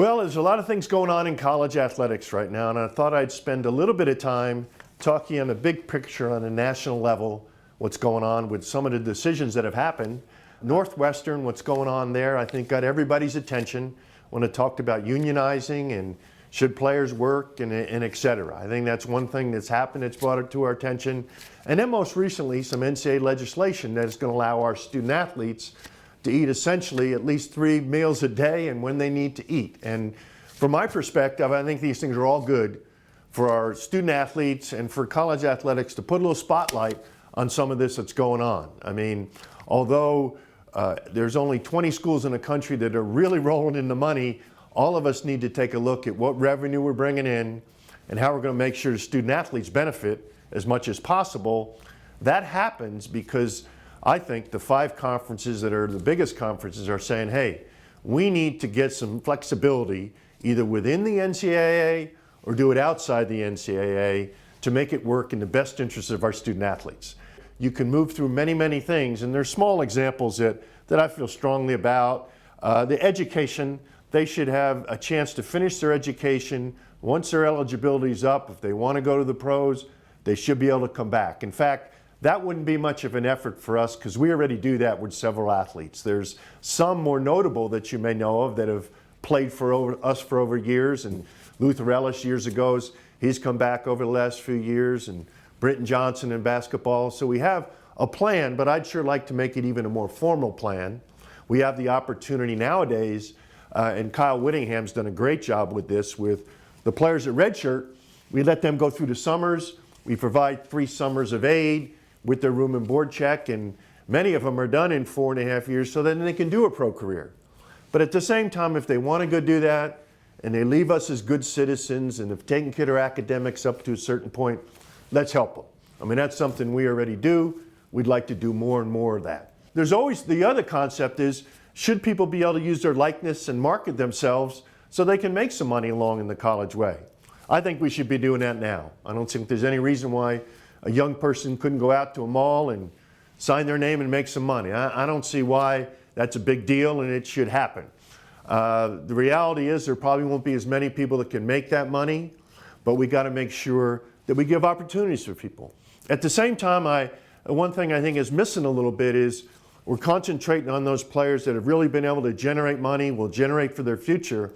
Well, there's a lot of things going on in college athletics right now, and I thought I'd spend a little bit of time talking on the big picture on a national level, what's going on with some of the decisions that have happened. Northwestern, what's going on there, I think got everybody's attention when it talked about unionizing and should players work and et cetera. I think that's one thing that's happened that's brought it to our attention. And then most recently, some NCAA legislation that is going to allow our student athletes to eat essentially at least 3 meals a day and when they need to eat. And from my perspective, I think these things are all good for our student athletes and for college athletics to put a little spotlight on some of this that's going on. I mean, although there's only 20 schools in the country that are really rolling in the money, all of us need to take a look at what revenue we're bringing in and how we're going to make sure the student athletes benefit as much as possible. That happens because I think the 5 conferences that are the biggest conferences are saying, hey, we need to get some flexibility either within the NCAA or do it outside the NCAA to make it work in the best interest of our student athletes. You can move through many, many things, and there's small examples that I feel strongly about. The education, they should have a chance to finish their education. Once their eligibility is up, if they want to go to the pros, they should be able to come back. In fact, that wouldn't be much of an effort for us because we already do that with several athletes. There's some more notable that you may know of that have played for us for over years, and Luther Ellis years ago, he's come back over the last few years, and Britton Johnson in basketball. So we have a plan, but I'd sure like to make it even a more formal plan. We have the opportunity nowadays, and Kyle Whittingham's done a great job with this, with the players at Redshirt. We let them go through the summers. We provide 3 summers of aid with their room and board check, and many of them are done in 4.5 years so then they can do a pro career. But at the same time, if they want to go do that and they leave us as good citizens and have taken care of their academics up to a certain point, let's help them. I mean, that's something we already do. We'd like to do more and more of that. There's always the other concept is, should people be able to use their likeness and market themselves so they can make some money along in the college way? I think we should be doing that now. I don't think there's any reason why a young person couldn't go out to a mall and sign their name and make some money. I don't see why that's a big deal, and it should happen. The reality is there probably won't be as many people that can make that money, but we got to make sure that we give opportunities for people. At the same time, one thing I think is missing a little bit is we're concentrating on those players that have really been able to generate money, will generate for their future,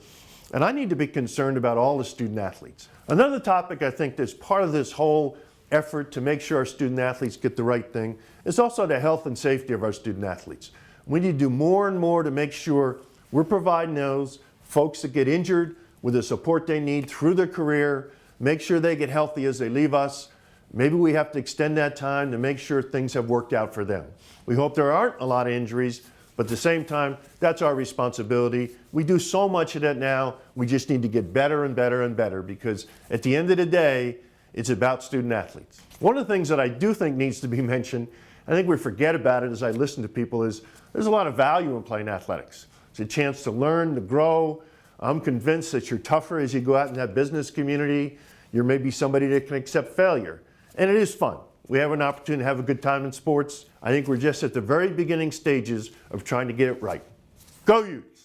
and I need to be concerned about all the student athletes. Another topic I think that's part of this whole effort to make sure our student athletes get the right thing is also the health and safety of our student athletes. We need to do more and more to make sure we're providing those folks that get injured with the support they need through their career, make sure they get healthy as they leave us. Maybe we have to extend that time to make sure things have worked out for them. We hope there aren't a lot of injuries, but at the same time, that's our responsibility. We do so much of that now, we just need to get better and better and better because at the end of the day, it's about student athletes. One of the things that I do think needs to be mentioned, I think we forget about it as I listen to people, is there's a lot of value in playing athletics. It's a chance to learn, to grow. I'm convinced that you're tougher as you go out in that business community. You're maybe somebody that can accept failure. And it is fun. We have an opportunity to have a good time in sports. I think we're just at the very beginning stages of trying to get it right. Go Utes!